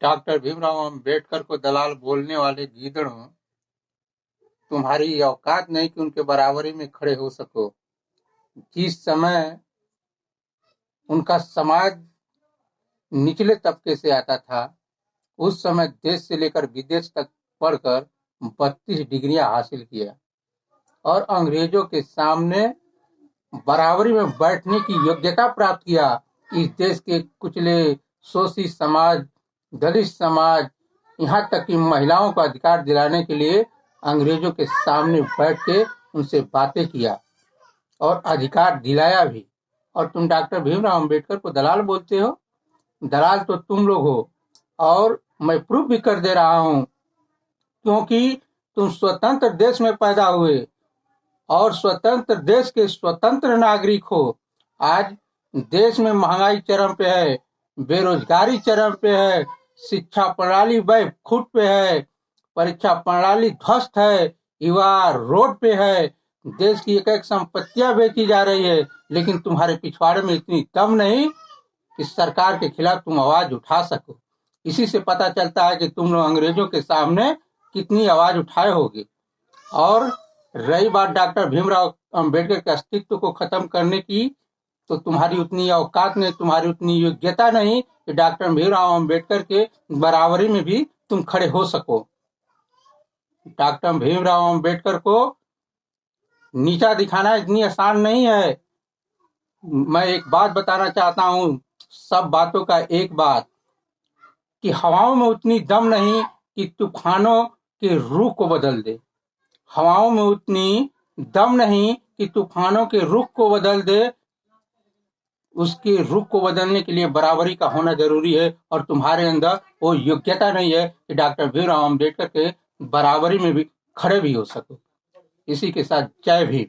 Doctor Bhimrao Ambedkar को दलाल बोलने वाले गीदड़ों, तुम्हारी औकात नहीं कि उनके बराबरी में खड़े हो सको। जिस समय उनका समाज निचले तबके से आता था, उस समय देश से लेकर विदेश तक पढ़कर 32 डिग्रियां हासिल किया और अंग्रेजों के सामने बराबरी में बैठने की योग्यता प्राप्त किया। इस देश के कुचले शोषित समाज, दलित समाज, यहाँ तक कि महिलाओं को अधिकार दिलाने के लिए अंग्रेजों के सामने बैठ के उनसे बातें किया और अधिकार दिलाया भी। और तुम डॉक्टर भीमराव अंबेडकर को दलाल बोलते हो? दलाल तो तुम लोग हो, और मैं प्रूफ भी कर दे रहा हूं, क्योंकि तुम स्वतंत्र देश में पैदा हुए और स्वतंत्र देश के स्वतंत्र नागरिक हो। आज देश में महंगाई चरम पे है, बेरोजगारी चरम पे है, शिक्षा प्रणाली बैकफुट पे है, परीक्षा प्रणाली ध्वस्त है, युवा रोड पे है, देश की एक एक संपत्तियां बेची जा रही है, लेकिन तुम्हारे पिछवाड़े में इतनी दम नहीं कि सरकार के खिलाफ तुम आवाज उठा सको। इसी से पता चलता है कि तुम लोग अंग्रेजों के सामने कितनी आवाज उठाए होगे। और रही बात डॉक्टर भीमराव अंबेडकर के अस्तित्व को खत्म करने की, तो तुम्हारी उतनी औकात नहीं, तुम्हारी उतनी योग्यता नहीं कि डॉक्टर भीमराव अंबेडकर के बराबरी में भी तुम खड़े हो सको। डॉक्टर भीमराव अंबेडकर को नीचा दिखाना इतनी आसान नहीं है। मैं एक बात बताना चाहता हूँ, सब बातों का एक बात, कि हवाओं में उतनी दम नहीं कि तूफानों के रुख को बदल दे। हवाओं में उतनी दम नहीं कि तूफानों के रुख को बदल दे। उसके रुख को बदलने के लिए बराबरी का होना जरूरी है, और तुम्हारे अंदर वो योग्यता नहीं है कि डॉक्टर भीमराव अंबेडकर के बराबरी में भी खड़े भी हो सको। इसी के साथ जय भीम।